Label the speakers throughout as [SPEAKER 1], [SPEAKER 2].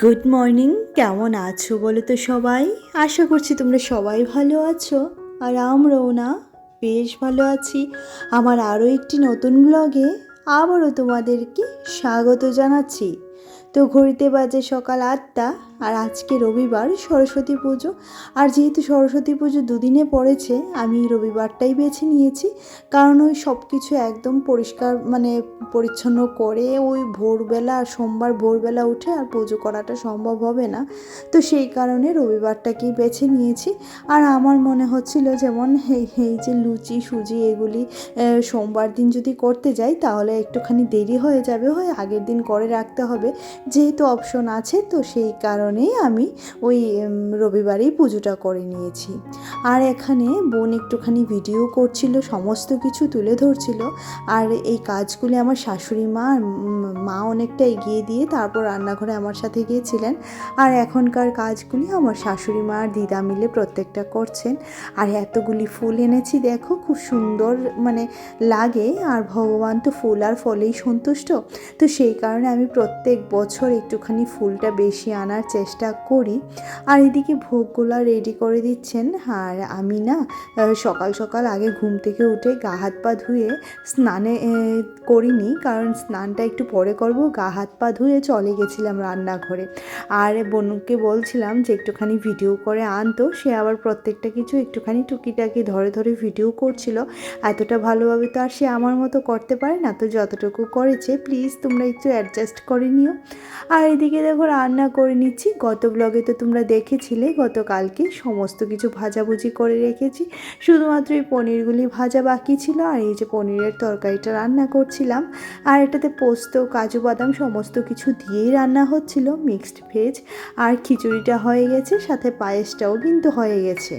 [SPEAKER 1] Good morning. কেমন আছো বলো তো সবাই? আশা করছি তোমরা সবাই ভালো আছো, আর আমরাও না বেশ ভালো আছি। আমার আরও একটি নতুন ব্লগে আবারও তোমাদেরকে স্বাগত জানাচ্ছি। তো ঘড়িতে বাজে সকাল 8টা, আর আজকে রবিবার, সরস্বতী পুজো। আর যেহেতু সরস্বতী পুজো দুদিনে পড়েছে, আমি রবিবারটাই বেছে নিয়েছি, কারণ ওই সব কিছু একদম পরিষ্কার পরিচ্ছন্ন করে ওই ভোরবেলা, সোমবার ভোরবেলা উঠে আর পুজো করাটা সম্ভব হবে না। তো সেই কারণে রবিবারটাকেই বেছে নিয়েছি। আর আমার মনে হচ্ছিল যেমন এই যে লুচি সুজি এগুলি সোমবার দিন যদি করতে যাই তাহলে একটুখানি দেরি হয়ে যাবে, আগের দিন করে রাখতে হবে, যেহেতু অপশন আছে। তো সেই কারণেই আমি ওই রবিবারেই পুজোটা করে নিয়েছি। আর এখানে বোন একটুখানি ভিডিও করছিল, সমস্ত কিছু তুলে ধরছিল। আর এই কাজগুলি আমার শাশুড়ি মা অনেকটা এগিয়ে দিয়ে তারপর রান্নাঘরে আমার সাথে গিয়েছিলেন। আর এখনকার কাজগুলি আমার শাশুড়ি মা আর দিদা মিলে প্রত্যেকটা করছেন। আর এতগুলি ফুল এনেছি, দেখো খুব সুন্দর লাগে। আর ভগবান তো ফুল আর ফলেই সন্তুষ্ট। তো সেই কারণে আমি প্রত্যেক বছর একটুখানি ফুলটা বেশি আনার চেষ্টা করি। আর এদিকে ভোগগুলো রেডি করে দিচ্ছেন। আর আমি না সকাল সকাল আগে ঘুম থেকে উঠে গা হাত পা ধুয়ে স্নানে করিনি, কারণ স্নানটা একটু পরে করব। গা হাত পা ধুয়ে চলে গেছিলাম রান্নাঘরে। আর বোনকে বলছিলাম যে একটুখানি ভিডিও করে আনতো। সে আবার প্রত্যেকটা কিছু একটুখানি টুকিটাকি ধরে ধরে ভিডিও করছিল। এতটা ভালোভাবে তো আর সে আমার মতো করতে পারে না, তো যতটুকু করেছে প্লিজ তোমরা একটু অ্যাডজাস্ট করে নিও। আর এদিকে দেখো রান্না করে নিচ্ছি। গত ব্লগে তো তোমরা দেখেছিলে গতকালকে সমস্ত কিছু ভাজাভুজি করে রেখেছি, শুধুমাত্র এই পনিরগুলি ভাজা বাকি ছিল। আর এই যে পনিরের তরকারিটা রান্না করছিলাম, আর এটাতে পোস্ত কাজু বাদাম সমস্ত কিছু দিয়েই রান্না হচ্ছিল, মিক্সড ভেজ। আর খিচুড়িটা হয়ে গেছে, সাথে পায়েসটাও কিন্তু হয়ে গেছে।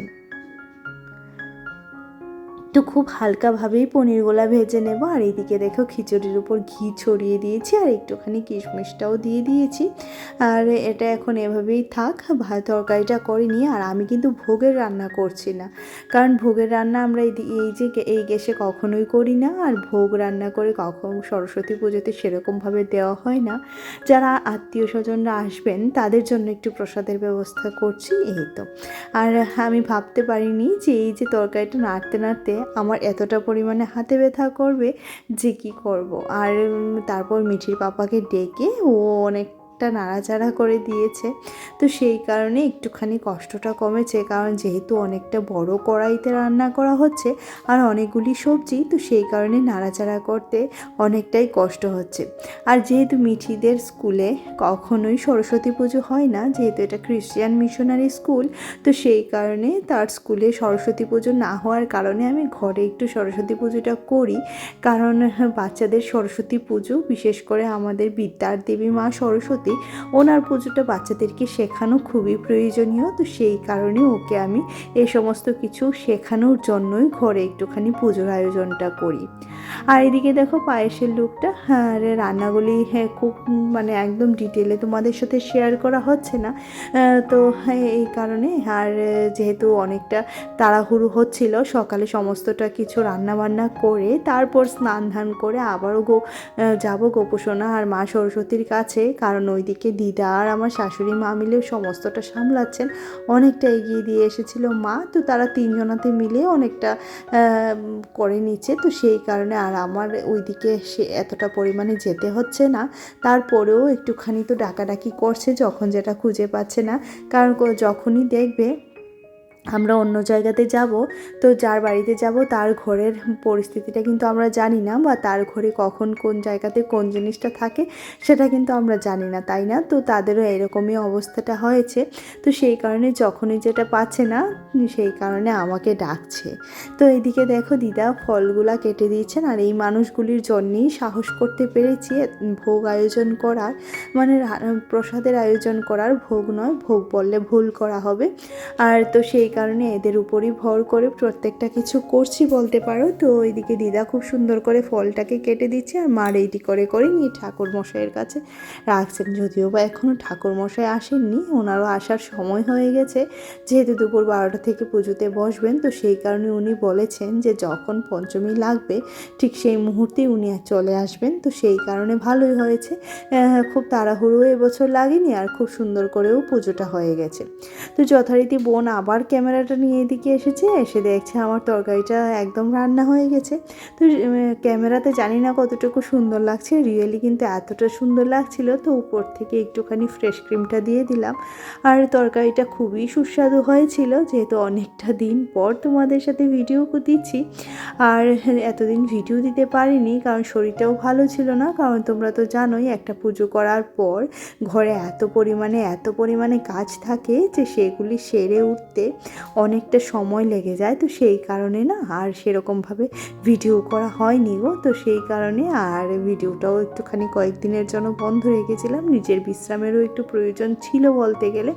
[SPEAKER 1] তো খুব হালকাভাবেই পনিরগুলো ভেজে নেব। আর এইদিকে দেখো খিচুড়ির উপর ঘি ছড়িয়ে দিয়েছি, আর একটুখানি কিশমিশটাও দিয়ে দিয়েছি। আর এটা এখন এভাবেই থাক, তরকারিটা করে নিয়ে। আর আমি কিন্তু ভোগের রান্না করছি না, কারণ ভোগের রান্না আমরা এই গ্যাসে কখনোই করি না। আর ভোগ রান্না করে কখন সরস্বতী পুজোতে সেরকমভাবে দেওয়া হয় না। যারা আত্মীয় স্বজনরা আসবেন তাদের জন্য একটু প্রসাদের ব্যবস্থা করছি, এই তো। আর আমি ভাবতে পারিনি যে এই যে তরকারিটা নাড়তে নাড়তে আমার এতটা পরিমাণে হাতে ব্যথা করবে যে কি করব। আর তারপর মিঠির পাপাকে ডেকে ও অনেকটা নাড়াচাড়া করে দিয়েছে। তো সেই কারণে একটুখানি কষ্টটা কমেছে, কারণ যেহেতু অনেকটা বড় কড়াইতে রান্না করা হচ্ছে আর অনেকগুলি সবজি, তো সেই কারণে নাড়াচাড়া করতে অনেকটাই কষ্ট হচ্ছে। আর যেহেতু মিঠিদের স্কুলে কখনোই সরস্বতী পুজো হয় না, যেহেতু এটা খ্রিশ্চান মিশনারি স্কুল, তো সেই কারণে তার স্কুলে সরস্বতী পুজো না হওয়ার কারণে আমি ঘরে একটু সরস্বতী পুজোটা করি। কারণ বাচ্চাদের সরস্বতী পুজো, বিশেষ করে আমাদের বিদ্যার দেবী মা সরস্বতী, ওনার পুজোটা বাচ্চাদেরকে শেখানো খুবই প্রয়োজনীয়। তো সেই কারণে ওকে আমি এই সমস্ত কিছু শেখানোর জন্যই ঘরে একটুখানি পুজোর আয়োজনটা করি। আর এদিকে দেখো পায়েসের লুকটা, আর রান্নাগুলি খুব একদম ডিটেলে তোমাদের সাথে শেয়ার করা হচ্ছে না। তো এই কারণে। আর যেহেতু অনেকটা তাড়াহুড়ো হচ্ছিল, সকালে সমস্তটা কিছু রান্নাবান্না করে তারপর স্নান ধান করে আবারও যাবো গোপোষণা আর মা সরস্বতীর কাছে, কারণ ওইদিকে দিদা আর আমার শাশুড়ি মা মিলে সমস্তটা সামলাচ্ছেন। অনেকটা এগিয়ে দিয়ে এসেছিল মা, তো তারা তিনজনাতে মিলে অনেকটা করে নিচ্ছে। তো সেই কারণে আর আমার ওইদিকে সে এতটা পরিমাণে যেতে হচ্ছে না। তারপরেও একটুখানি তো ডাকাডাকি করছে যখন যেটা খুঁজে পাচ্ছে না, কারণ যখনই দেখবে আমরা অন্য জায়গাতে যাব, তো যার বাড়িতে যাব তার ঘরের পরিস্থিতিটা কিন্তু আমরা জানি না, বা তার ঘরে কখন কোন জায়গাতে কোন জিনিসটা থাকে সেটা কিন্তু আমরা জানি না, তাই না? তো তাদেরও এরকমই অবস্থাটা হয়েছে। তো সেই কারণে যখনই যেটা পাচ্ছে না, সেই কারণে আমাকে ডাকছে। তো এইদিকে দেখো দিদা ফলগুলা কেটে দিয়েছেন। আর এই মানুষগুলির জন্যেই সাহস করতে পেরেছি ভোগ আয়োজন করার, প্রসাদের আয়োজন করার, ভোগ নয়, ভোগ বললে ভুল করা হবে। আর তো সেই কারণে এদের উপরই ভর করে প্রত্যেকটা কিছু করছি বলতে পারো। তো ওইদিকে দিদা খুব সুন্দর করে ফলটাকে কেটে দিচ্ছে আর মা রেডি করে করে নিয়ে ঠাকুর মশাইয়ের কাছে রাখছেন। যদিও বা এখনও ঠাকুর মশাই আসেননি, ওনারও আসার সময় হয়ে গেছে, যেহেতু দুপুর 12টা থেকে পুজোতে বসবেন। তো সেই কারণে উনি বলেছেন যে যখন পঞ্চমী লাগবে ঠিক সেই মুহূর্তেই উনি চলে আসবেন। তো সেই কারণে ভালোই হয়েছে, খুব তাড়াহুড়ো এবছর লাগেনি আর খুব সুন্দর করেও পুজোটা হয়ে গেছে। তো যথারীতি বোন আবার ক্যামেরাটা নিয়ে এদিকে এসেছে, এসে দেখছে আমার তরকারিটা একদম রান্না হয়ে গেছে। তো ক্যামেরাতে জানি না কতটুকু সুন্দর লাগছে, রিয়েলি কিন্তু এতটা সুন্দর লাগছিল। তো উপর থেকে একটুখানি ফ্রেশ ক্রিমটা দিয়ে দিলাম। আর তরকারিটা খুবই সুস্বাদু হয়েছিল, যেহেতু অনেকটা দিন পর তোমাদের সাথে ভিডিও দিচ্ছি। আর এতদিন ভিডিও দিতে পারিনি কারণ শরীরটাও ভালো ছিল না, কারণ তোমরা তো জানোই একটা পুজো করার পর ঘরে এত পরিমাণে কাজ থাকে যে সেগুলি সেরে উঠতে অনেকটা সময় লেগে যায়। তো সেই কারণে না আর সেরকমভাবে ভিডিও করা হয়নি গো। তো সেই কারণে আর ভিডিওটাও একটুখানি কয়েকদিনের জন্য বন্ধ রেখেছিলাম, নিজের বিশ্রামেরও একটু প্রয়োজন ছিল বলতে গেলে।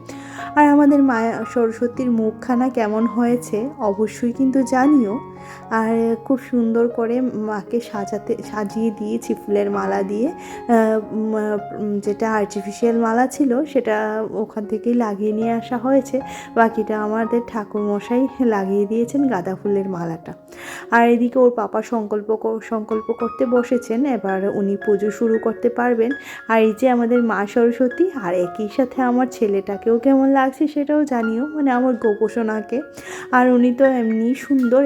[SPEAKER 1] আর আমাদের মায়া সরস্বতীর মুখখানা কেমন হয়েছে অবশ্যই কিন্তু জানিও। আর খুব সুন্দর করে মাকে সাজিয়ে দিয়েছি ফুলের মালা দিয়ে, যেটা আর্টিফিশিয়াল মালা ছিল সেটা ওখান থেকেই লাগিয়ে নিয়ে আসা হয়েছে, বাকিটা আমাদের ঠাকুরমশাই লাগিয়ে দিয়েছেন গাঁদা ফুলের মালাটা। আর এদিকে ওর পাপা সংকল্প করতে বসেছেন, এবার উনি পুজো শুরু করতে পারবেন। আর এই যে আমাদের মা সরস্বতী, আর একই সাথে আমার ছেলেটাকেও কেমন লাগছে সেটাও জানিও, মানে আমার গোপোষণাকে। আর উনি তো এমনি সুন্দর,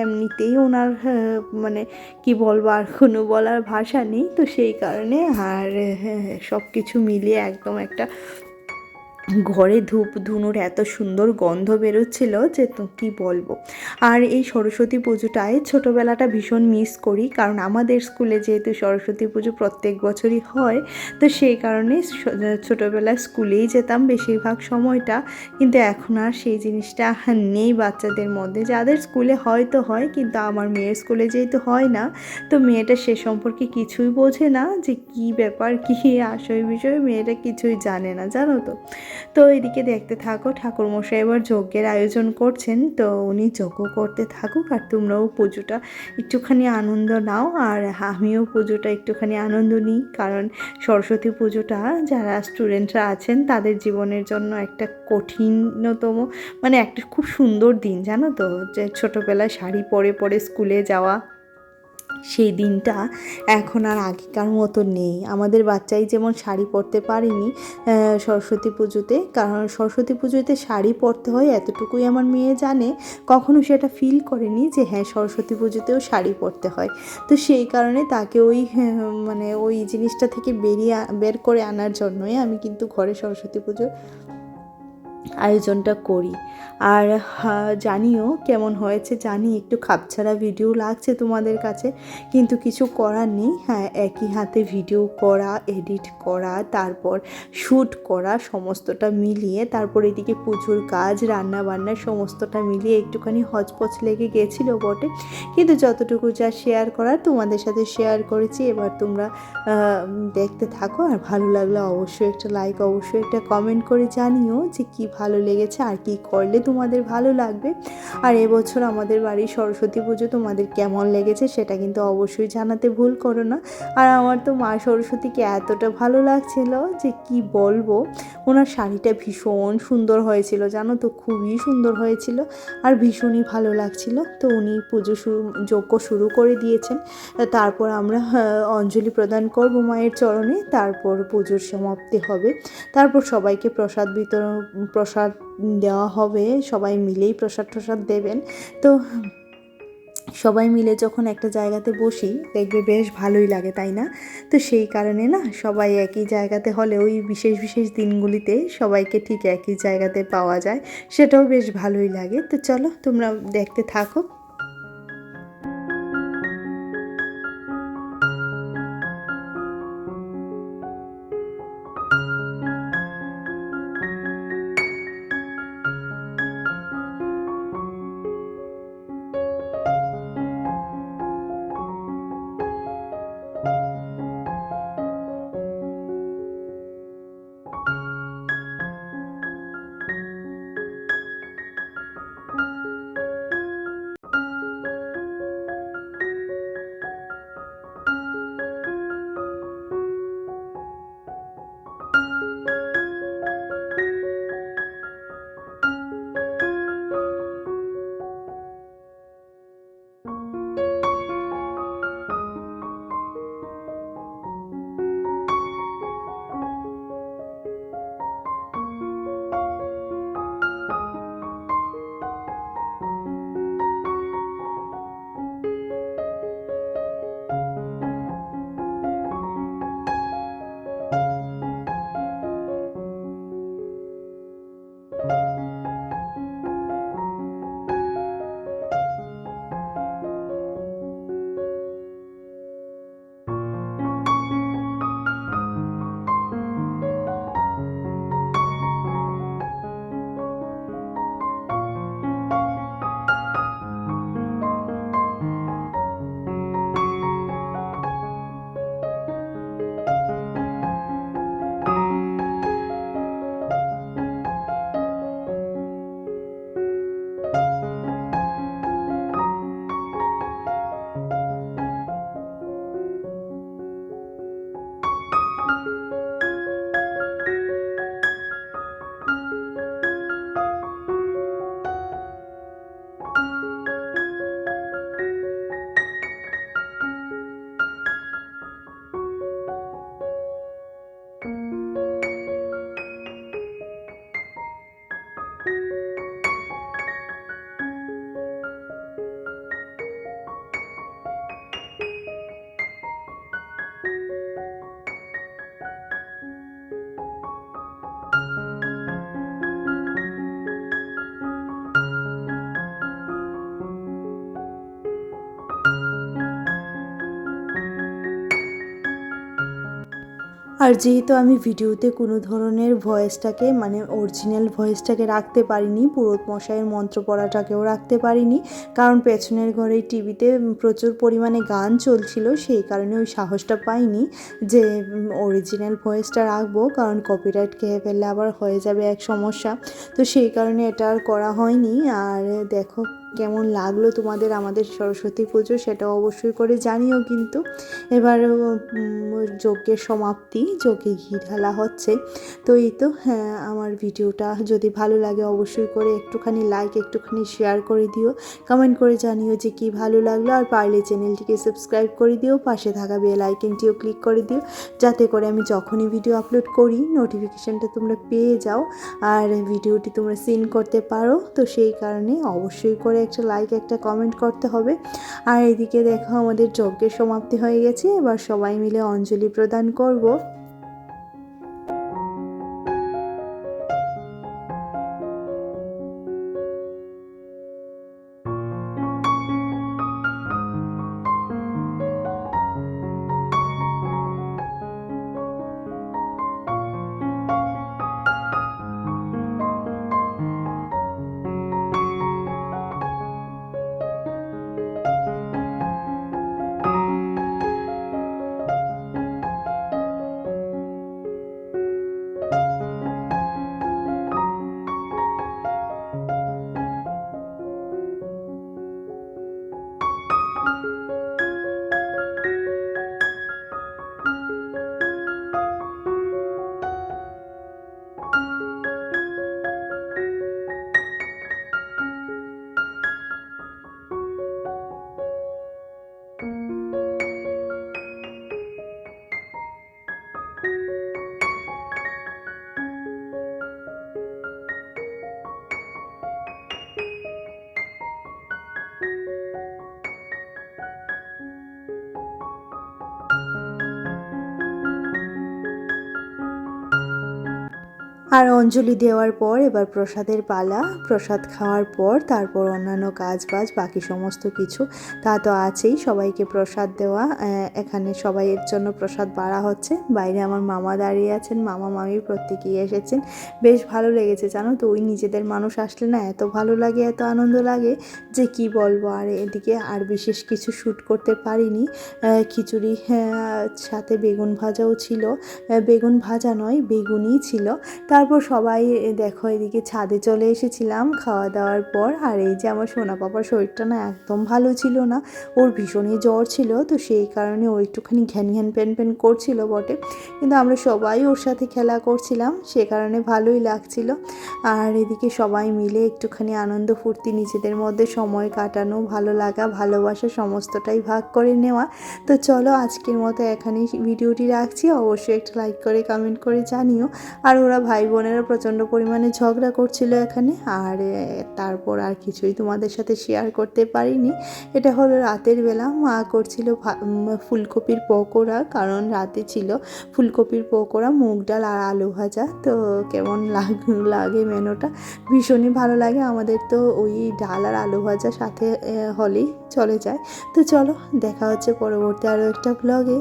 [SPEAKER 1] এমনিতেই ওনার মানে কি বলবো, আর কোনো বলার ভাষা নেই। তো সেই কারণে আর সব কিছু মিলিয়ে একদম একটা ঘরে ধূপ ধুনুর এত সুন্দর গন্ধ বেরোচ্ছিল যে তো কী বলবো। আর এই সরস্বতী পুজোটায় ছোটোবেলাটা ভীষণ মিস করি, কারণ আমাদের স্কুলে যেহেতু সরস্বতী পুজো প্রত্যেক বছরই হয়, তো সেই কারণে ছোটোবেলায় স্কুলেই যেতাম বেশিরভাগ সময়টা। কিন্তু এখন আর সেই জিনিসটা নেই বাচ্চাদের মধ্যে, যাদের স্কুলে হয়তো হয়, কিন্তু আমার মেয়ের স্কুলে যেহেতু হয় না, তো মেয়েটা সে সম্পর্কে কিছুই বোঝে না, যে কী ব্যাপার কী আসল বিষয় মেয়েটা কিছুই জানে না, জানো তো। তো এদিকে দেখতে থাকো, ঠাকুরমশাই এবার যজ্ঞের আয়োজন করছেন, তো উনি যজ্ঞ করতে থাকুক আর তোমরাও পুজোটা একটুখানি আনন্দ নাও। আর আমিও পুজোটা একটুখানি আনন্দ নিই, কারণ সরস্বতী পুজোটা যারা স্টুডেন্টরা আছেন তাদের জীবনের জন্য একটা কঠিনতম, মানে একটা খুব সুন্দর দিন, জানো তো, যে ছোটোবেলায় শাড়ি পরে পরে স্কুলে যাওয়া, সেই দিনটা এখন আর আগেকার মতো নেই। আমাদের বাচ্চাই যেমন শাড়ি পরতে পারেনি সরস্বতী পুজোতে, কারণ সরস্বতী পুজোতে শাড়ি পরতে হয় এতটুকুই আমার মেয়ে জানে, কখনো সেটা ফিল করেনি যে হ্যাঁ সরস্বতী পুজোতেও শাড়ি পরতে হয়। তো সেই কারণে তাকে ওই মানে ওই জিনিসটা থেকে বের করে আনার জন্যই আমি কিন্তু ঘরে সরস্বতী পুজোর আয়োজনটা করি। আর জানিও কেমন হয়েছে, জানি একটু খাপছাড়া ভিডিও লাগছে তোমাদের কাছে, কিন্তু কিছু করার নেই। হ্যাঁ, একই হাতে ভিডিও করা, এডিট করা, তারপর শ্যুট করা, সমস্তটা মিলিয়ে, তারপর এদিকে পুজোর কাজ, রান্না বান্না সমস্তটা মিলিয়ে একটুখানি হচপচ লেগে গেছিলো বটে, কিন্তু যতটুকু যা শেয়ার করার তোমাদের সাথে শেয়ার করেছি। এবার তোমরা দেখতে থাকো, আর ভালো লাগলে অবশ্যই একটা লাইক, অবশ্যই একটা কমেন্ট করে জানিও যে কী ভালো লেগেছে আর কি করলে তোমাদের ভালো লাগবে। আর এবছর আমাদের বাড়ির সরস্বতী পুজো তোমাদের কেমন লেগেছে সেটা কিন্তু অবশ্যই জানাতে ভুল করো না। আর আমার তো মা সরস্বতীকে এতটা ভালো লাগছিল যে কি বলবো, ওনার শাড়িটা ভীষণ সুন্দর হয়েছিল, জানো তো, খুবই সুন্দর হয়েছিল আর ভীষণই ভালো লাগছিল। তো উনি যজ্ঞ শুরু করে দিয়েছেন, তারপর আমরা অঞ্জলি প্রদান করব মায়ের চরণে, তারপর পুজোর সমাপ্তি হবে, তারপর সবাইকে প্রসাদ দেওয়া হবে, সবাই মিলেই প্রসাদ দেবেন। তো সবাই মিলে যখন একটা জায়গাতে বসি দেখবে বেশ ভালোই লাগে, তাই না? তো সেই কারণে না সবাই একই জায়গাতে হলে ওই বিশেষ দিনগুলিতে সবাইকে ঠিক একই জায়গাতে পাওয়া যায়, সেটাও বেশ ভালোই লাগে। তো চলো তোমরা দেখতে থাকো। আর যেহেতু আমি ভিডিওতে কোনো ধরনের ভয়েসটাকে মানে অরিজিনাল ভয়েসটাকে রাখতে পারিনি, পুরোহিত মশাইয়ের মন্ত্র পড়াটাকেও রাখতে পারিনি, কারণ পেছনের ঘরে টিভিতে প্রচুর পরিমাণে গান চলছিল, সেই কারণে ওই সাহসটা পাইনি যে অরিজিনাল ভয়েসটা রাখবো, কারণ কপিরাইট খেয়ে ফেললে আবার হয়ে যাবে এক সমস্যা। তো সেই কারণে এটা আর করা হয়নি। আর দেখো কেমন লাগলো তোমাদের আমাদের সরস্বতী পুজো, সেটা অবশ্যই করে জানিও কিন্তু। এবার যজ্ঞের সমাপ্তি, যজ্ঞে ঘি ঢালা হচ্ছে। তো এই তো, হ্যাঁ, আমার ভিডিওটা যদি ভালো লাগে অবশ্যই করে একটুখানি লাইক, একটুখানি শেয়ার করে দিও, কমেন্ট করে জানিও যে কি ভালো লাগলো। আর পারলে চ্যানেলটিকে সাবস্ক্রাইব করে দিও, পাশে থাকা বেল আইকনটিও ক্লিক করে দিও, যাতে করে আমি যখনই ভিডিও আপলোড করি নোটিফিকেশানটা তোমরা পেয়ে যাও আর ভিডিওটি তোমরা সিন করতে পারো। তো সেই কারণে অবশ্যই করে একটা লাইক, একটা কমেন্ট করতে হবে। আর এদিকে দেখো আমাদের যজ্ঞের সমাপ্তি হয়ে গেছে, এবার সবাই মিলে অঞ্জলি প্রদান করব। আর অঞ্জলি দেওয়ার পর এবার প্রসাদের পালা। প্রসাদ খাওয়ার পর তারপর অন্যান্য কাজ বাজ বাকি সমস্ত কিছু তা তো আছেই, সবাইকে প্রসাদ দেওয়া। এখানে সবাইয়ের জন্য প্রসাদ বাড়া হচ্ছে। বাইরে আমার মামা দাঁড়িয়ে আছেন, মামা মামি প্রত্যেকেই এসেছেন। বেশ ভালো লেগেছে জানো তো, ওই নিজেদের মানুষ আসলে না এত ভালো লাগে, এত আনন্দ লাগে যে কি বলবো। আর এদিকে আর বিশেষ কিছু শ্যুট করতে পারিনি। খিচুড়ি সাথে বেগুন ভাজাও ছিল, বেগুন ভাজা নয় বেগুনই ছিল। তারপর সবাই দেখো এদিকে ছাদে চলে এসেছিলাম খাওয়া দাওয়ার পর। আর এই যে আমার সোনা পাপার শরীরটা না একদম ভালো ছিল না, ওর ভীষণই জ্বর ছিল। তো সেই কারণে ও একটুখানি ঘ্যান ঘ্যান প্যান প্যান করছিল বটে, কিন্তু আমরা সবাই ওর সাথে খেলা করছিলাম, সে কারণে ভালোই লাগছিল। আর এদিকে সবাই মিলে একটুখানি আনন্দ ফুর্তি, নিজেদের মধ্যে সময় কাটানো, ভালো লাগা ভালোবাসা সমস্তটাই ভাগ করে নেওয়া। তো চলো আজকের মতো এখানেই ভিডিওটি রাখছি। অবশ্যই একটা লাইক করে কমেন্ট করে জানিও। আর ওরা ভাই বোনেরা প্রচণ্ড পরিমাণে ঝগড়া করছিল এখানে। আর তারপর আর কিছুই তোমাদের সাথে শেয়ার করতে পারিনি। এটা হলো রাতের বেলা, মা করছিল ফুলকপির পকোড়া, কারণ রাতে ছিল ফুলকপির পকোড়া, মুগ ডাল আর আলু ভাজা। তো কেমন লাগে মেনুটা, ভীষণই ভালো লাগে আমাদের। তো ওই ডাল আর আলু ভাজা সাথে হলেই চলে যায়। তো চলো দেখা হচ্ছে পরবর্তী আরও একটা ব্লগে।